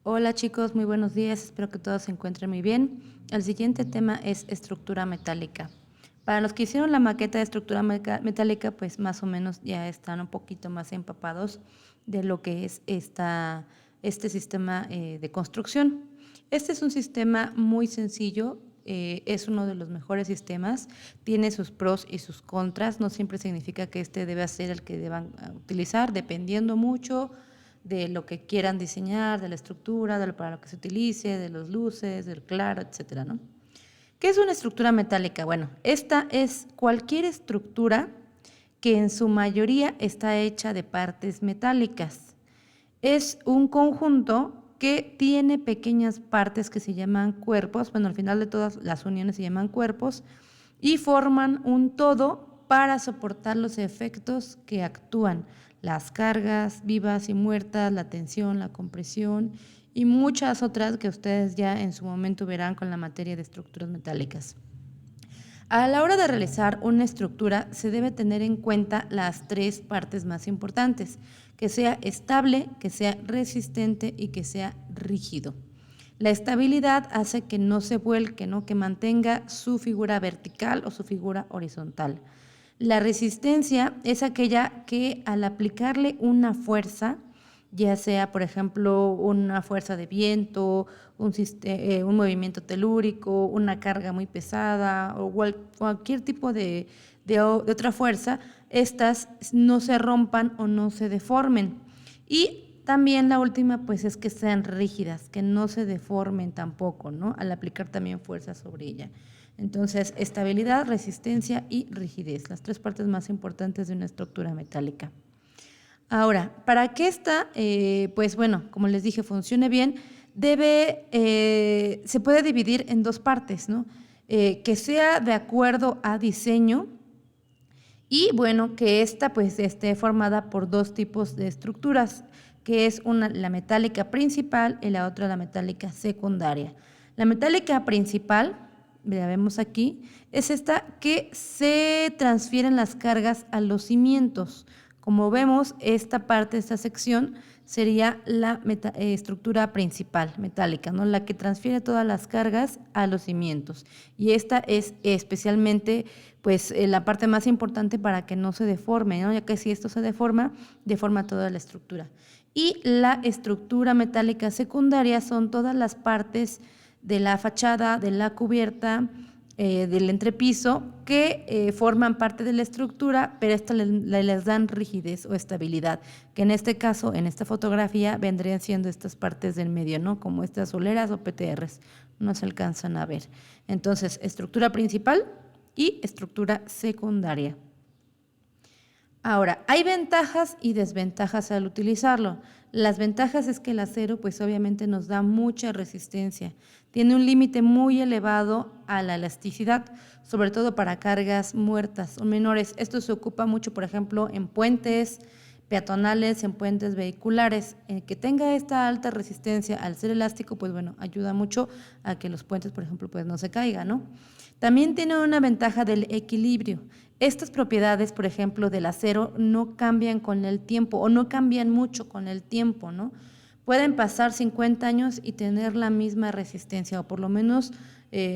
Hola chicos, muy buenos días, espero que todos se encuentren muy bien. El siguiente tema es estructura metálica. Para los que hicieron la maqueta de estructura metálica, pues más o menos ya están un poquito más empapados de lo que es este sistema de construcción. Este es un sistema muy sencillo, es uno de los mejores sistemas, tiene sus pros y sus contras, no siempre significa que este debe ser el que deban utilizar, dependiendo mucho de lo que quieran diseñar, de la estructura, para lo que se utilice, de las luces, del claro, etcétera, ¿no? ¿Qué es una estructura metálica? Bueno, esta es cualquier estructura que en su mayoría está hecha de partes metálicas. Es un conjunto que tiene pequeñas partes que se llaman cuerpos, bueno, al final de todas las uniones se llaman cuerpos, y forman un todo para soportar los efectos que actúan, las cargas vivas y muertas, la tensión, la compresión y muchas otras que ustedes ya en su momento verán con la materia de estructuras metálicas. A la hora de realizar una estructura se debe tener en cuenta las tres partes más importantes, que sea estable, que sea resistente y que sea rígido. La estabilidad hace que no se vuelque, ¿no? Que mantenga su figura vertical o su figura horizontal. La resistencia es aquella que al aplicarle una fuerza, ya sea, por ejemplo, una fuerza de viento, un movimiento telúrico, una carga muy pesada o cualquier tipo de otra fuerza, estas no se rompan o no se deformen. Y también la última, pues, es que sean rígidas, que no se deformen tampoco, ¿no? Al aplicar también fuerza sobre ella. Entonces, estabilidad, resistencia y rigidez, las tres partes más importantes de una estructura metálica. Ahora, para que esta, pues bueno, como les dije, funcione bien, se puede dividir en dos partes, ¿no? Que sea de acuerdo a diseño y bueno, que esta pues esté formada por dos tipos de estructuras, que es una la metálica principal y la otra la metálica secundaria. La metálica principal, la vemos aquí, es esta que se transfieren las cargas a los cimientos. Como vemos, esta parte, esta sección sería la estructura principal metálica, ¿no? La que transfiere todas las cargas a los cimientos. Y esta es especialmente pues la parte más importante para que no se deforme, ¿no? Ya que si esto se deforma, deforma toda la estructura. Y la estructura metálica secundaria son todas las partes de la fachada, de la cubierta, del entrepiso, que forman parte de la estructura, pero estas les dan rigidez o estabilidad, que en este caso, en esta fotografía, vendrían siendo estas partes del medio, ¿no? Como estas soleras o PTRs, no se alcanzan a ver. Entonces, estructura principal y estructura secundaria. Ahora, hay ventajas y desventajas al utilizarlo. Las ventajas es que el acero pues obviamente nos da mucha resistencia. Tiene un límite muy elevado a la elasticidad, sobre todo para cargas muertas o menores. Esto se ocupa mucho, por ejemplo, en puentes peatonales, en puentes vehiculares. Que tenga esta alta resistencia al ser elástico, pues bueno, ayuda mucho a que los puentes, por ejemplo, pues no se caigan, ¿no? También tiene una ventaja del equilibrio. Estas propiedades, por ejemplo, del acero no cambian con el tiempo o no cambian mucho con el tiempo, ¿no? Pueden pasar 50 años y tener la misma resistencia o por lo menos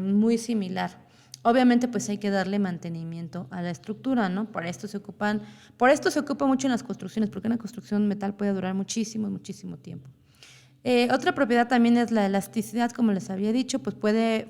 muy similar. Obviamente, pues hay que darle mantenimiento a la estructura, ¿no? Por esto se ocupa mucho en las construcciones, porque una construcción metal puede durar muchísimo, muchísimo tiempo. Otra propiedad también es la elasticidad, como les había dicho, pues puede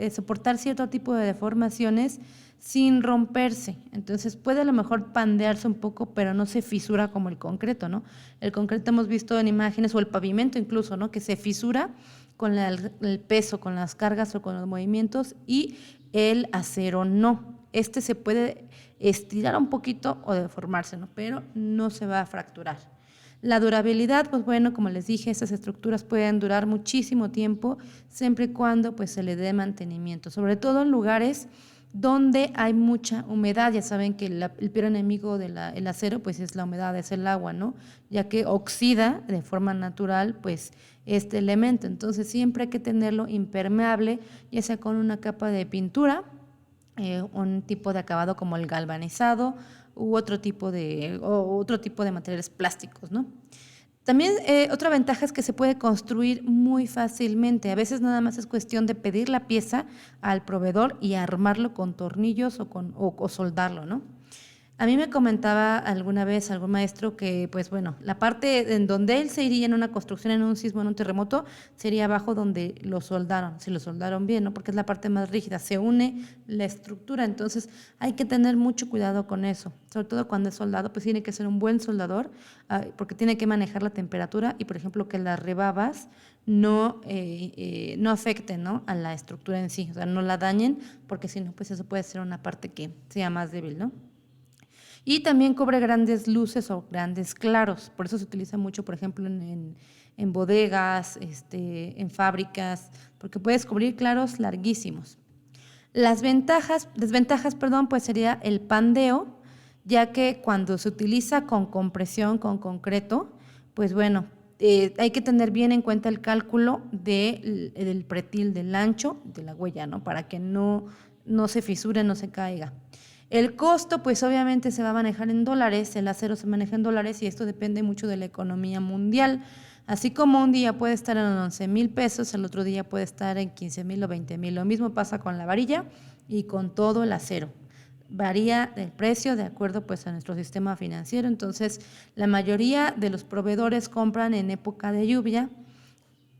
soportar cierto tipo de deformaciones sin romperse. Entonces puede a lo mejor pandearse un poco, pero no se fisura como el concreto, ¿no? El concreto hemos visto en imágenes, o el pavimento incluso, ¿no? Que se fisura con el peso, con las cargas o con los movimientos, y el acero no. Este se puede estirar un poquito o deformarse, ¿no? Pero no se va a fracturar. La durabilidad, pues bueno, como les dije, estas estructuras pueden durar muchísimo tiempo, siempre y cuando pues se le dé mantenimiento, sobre todo en lugares donde hay mucha humedad. Ya saben que el peor enemigo del acero pues es la humedad, es el agua, ¿no? Ya que oxida de forma natural pues este elemento. Entonces siempre hay que tenerlo impermeable, ya sea con una capa de pintura, un tipo de acabado como el galvanizado u otro tipo de materiales plásticos, ¿no? También otra ventaja es que se puede construir muy fácilmente. A veces nada más es cuestión de pedir la pieza al proveedor y armarlo con tornillos o soldarlo, ¿no? A mí me comentaba alguna vez algún maestro que, pues bueno, la parte en donde él se iría en una construcción, en un sismo, en un terremoto, sería abajo donde lo soldaron, si lo soldaron bien, ¿no? Porque es la parte más rígida, se une la estructura, entonces hay que tener mucho cuidado con eso, sobre todo cuando es soldado, pues tiene que ser un buen soldador, porque tiene que manejar la temperatura y, por ejemplo, que las rebabas no afecten, ¿no?, a la estructura en sí, o sea, no la dañen, porque si no, pues eso puede ser una parte que sea más débil, ¿no? Y también cubre grandes luces o grandes claros, por eso se utiliza mucho, por ejemplo, en bodegas, en fábricas, porque puedes cubrir claros larguísimos. Desventajas, perdón, pues sería el pandeo, ya que cuando se utiliza con compresión, con concreto, pues bueno, hay que tener bien en cuenta el cálculo del pretil, del ancho de la huella, ¿no? Para que no se fisure, no se caiga. El costo, pues obviamente se va a manejar en dólares, el acero se maneja en dólares y esto depende mucho de la economía mundial. Así como un día puede estar en 11,000 pesos, el otro día puede estar en 15,000 o 20,000. Lo mismo pasa con la varilla y con todo el acero. Varía el precio de acuerdo pues a nuestro sistema financiero. Entonces, la mayoría de los proveedores compran en época de lluvia,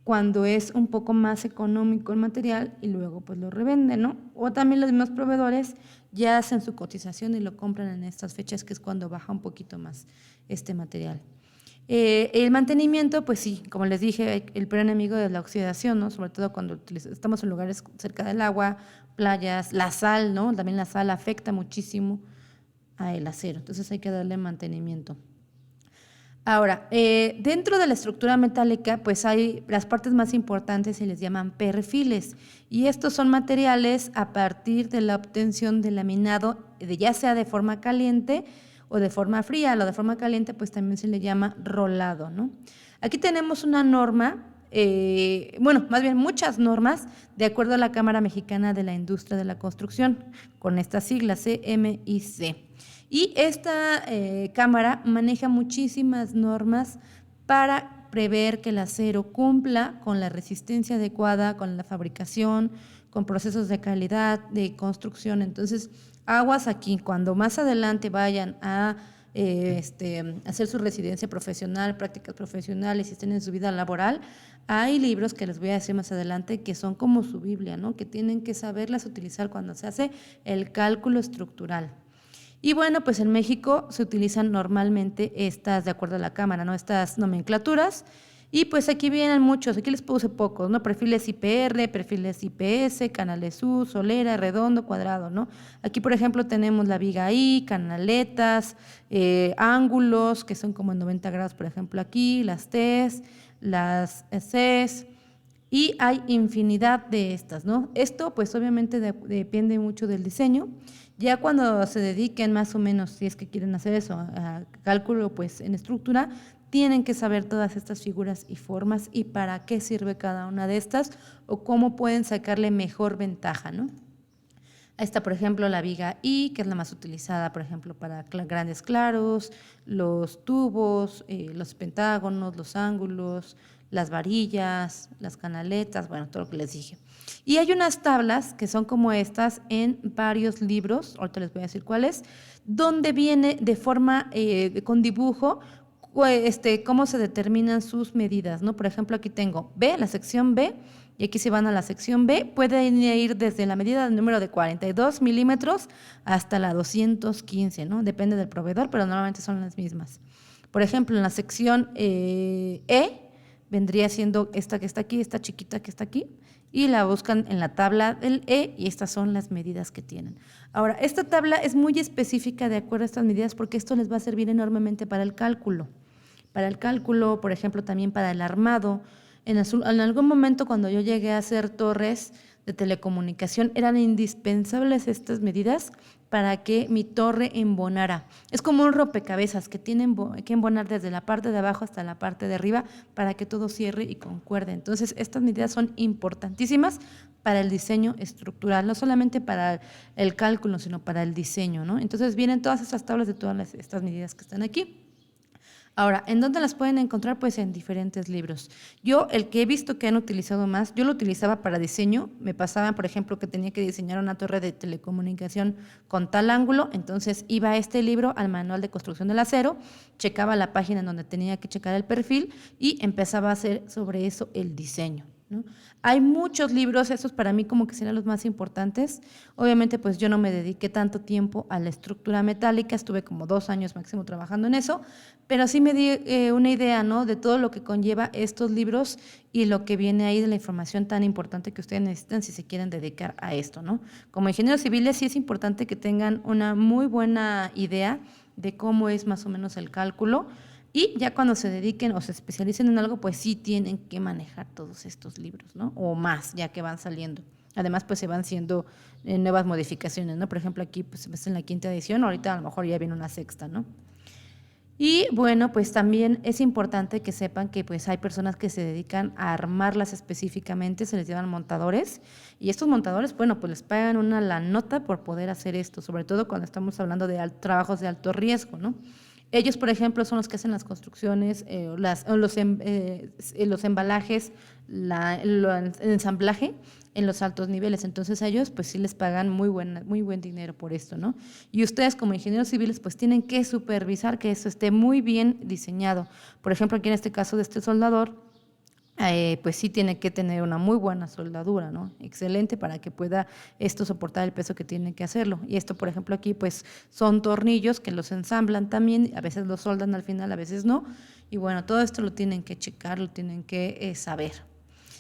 cuando es un poco más económico el material y luego pues lo revenden, ¿no? O también los mismos proveedores ya hacen su cotización y lo compran en estas fechas, que es cuando baja un poquito más este material. El mantenimiento, pues sí, como les dije, el peor enemigo de la oxidación, ¿no? Sobre todo cuando estamos en lugares cerca del agua, playas, la sal, ¿no? También la sal afecta muchísimo al acero, entonces hay que darle mantenimiento. Ahora, dentro de la estructura metálica, pues hay las partes más importantes, se les llaman perfiles, y estos son materiales a partir de la obtención del laminado, ya sea de forma caliente o de forma fría. Lo de forma caliente, pues también se le llama rolado, ¿no? Aquí tenemos una norma, bueno, más bien muchas normas, de acuerdo a la Cámara Mexicana de la Industria de la Construcción, con estas siglas CMIC. Y esta Cámara maneja muchísimas normas para prever que el acero cumpla con la resistencia adecuada, con la fabricación, con procesos de calidad, de construcción. Entonces, aguas aquí, cuando más adelante vayan a hacer su residencia profesional, prácticas profesionales y estén en su vida laboral, hay libros que les voy a decir más adelante que son como su Biblia, ¿no? Que tienen que saberlas utilizar cuando se hace el cálculo estructural. Y bueno, pues en México se utilizan normalmente estas, de acuerdo a la Cámara, ¿no? Estas nomenclaturas. Y pues aquí vienen muchos, aquí les puse pocos, ¿no? Perfiles IPR, perfiles IPS, canales U, solera, redondo, cuadrado, ¿no? Aquí, por ejemplo, tenemos la viga I, canaletas, ángulos, que son como en 90 grados, por ejemplo, aquí, las Ts, las Cs, y hay infinidad de estas, ¿no? Esto pues obviamente depende mucho del diseño. Ya cuando se dediquen más o menos, si es que quieren hacer eso, a cálculo pues en estructura, tienen que saber todas estas figuras y formas y para qué sirve cada una de estas o cómo pueden sacarle mejor ventaja, ¿no? Ahí está, por ejemplo, la viga I, que es la más utilizada, por ejemplo, para grandes claros, los tubos, los pentágonos, los ángulos, las varillas, las canaletas, bueno, todo lo que les dije. Y hay unas tablas que son como estas en varios libros, ahorita les voy a decir cuáles, donde viene de forma, con dibujo, cómo se determinan sus medidas, ¿no? Por ejemplo, aquí tengo B, la sección B, y aquí se van a la sección B, pueden ir desde la medida del número de 42 milímetros hasta la 215, ¿no? Depende del proveedor, pero normalmente son las mismas. Por ejemplo, en la sección E, vendría siendo esta que está aquí, esta chiquita que está aquí, y la buscan en la tabla del E y estas son las medidas que tienen. Ahora, esta tabla es muy específica de acuerdo a estas medidas porque esto les va a servir enormemente para el cálculo. Para el cálculo, por ejemplo, también para el armado. En algún momento cuando yo llegué a hacer torres de telecomunicación, eran indispensables estas medidas para que mi torre embonara. Es como un rompecabezas que tienen que embonar desde la parte de abajo hasta la parte de arriba para que todo cierre y concuerde. Entonces, estas medidas son importantísimas para el diseño estructural, no solamente para el cálculo, sino para el diseño, ¿no? Entonces, vienen todas estas tablas de todas estas medidas que están aquí. Ahora, ¿en dónde las pueden encontrar? Pues en diferentes libros. Yo, el que he visto que han utilizado más, yo lo utilizaba para diseño. Me pasaban, por ejemplo, que tenía que diseñar una torre de telecomunicación con tal ángulo, entonces iba a este libro, al manual de construcción del acero, checaba la página en donde tenía que checar el perfil y empezaba a hacer sobre eso el diseño, ¿no? Hay muchos libros, esos para mí como que serían los más importantes. Obviamente pues yo no me dediqué tanto tiempo a la estructura metálica, estuve como 2 años máximo trabajando en eso, pero sí me di una idea, ¿no? De todo lo que conlleva estos libros y lo que viene ahí de la información tan importante que ustedes necesitan si se quieren dedicar a esto, ¿no? Como ingenieros civiles sí es importante que tengan una muy buena idea de cómo es más o menos el cálculo y ya cuando se dediquen o se especialicen en algo, pues sí tienen que manejar todos estos libros, ¿no? O más, ya que van saliendo. Además, pues se van haciendo nuevas modificaciones, ¿no? Por ejemplo, aquí pues es en la 5ª edición, ahorita a lo mejor ya viene una 6ª, ¿no? Y bueno, pues también es importante que sepan que pues hay personas que se dedican a armarlas específicamente, se les llaman montadores, y estos montadores, bueno, pues les pagan una la nota por poder hacer esto, sobre todo cuando estamos hablando de trabajos de alto riesgo, ¿no? Ellos, por ejemplo, son los que hacen las construcciones, los embalajes, el ensamblaje en los altos niveles. Entonces a ellos pues sí les pagan muy buen dinero por esto, ¿no? Y ustedes como ingenieros civiles pues tienen que supervisar que eso esté muy bien diseñado. Por ejemplo, aquí en este caso de este soldador, pues sí tiene que tener una muy buena soldadura, ¿no? Excelente para que pueda esto soportar el peso que tiene que hacerlo. Y esto, por ejemplo, aquí pues son tornillos que los ensamblan también, a veces los soldan al final, a veces no. Y bueno, todo esto lo tienen que checar, lo tienen que saber.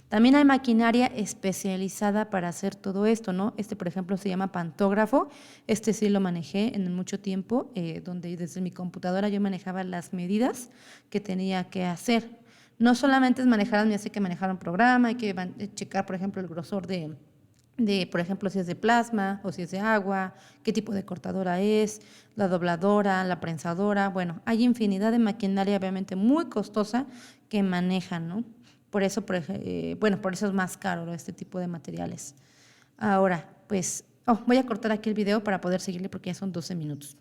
También hay maquinaria especializada para hacer todo esto, ¿no? Este, por ejemplo, se llama pantógrafo. Este sí lo manejé en mucho tiempo, donde desde mi computadora yo manejaba las medidas que tenía que hacer. No solamente es manejar, me hace que manejar un programa, hay que checar, por ejemplo, el grosor por ejemplo, si es de plasma o si es de agua, qué tipo de cortadora es, la dobladora, la prensadora. Bueno, hay infinidad de maquinaria obviamente muy costosa que manejan, ¿no? Por eso, bueno, por eso es más caro, ¿no?, este tipo de materiales. Ahora, pues, voy a cortar aquí el video para poder seguirle porque ya son 12 minutos.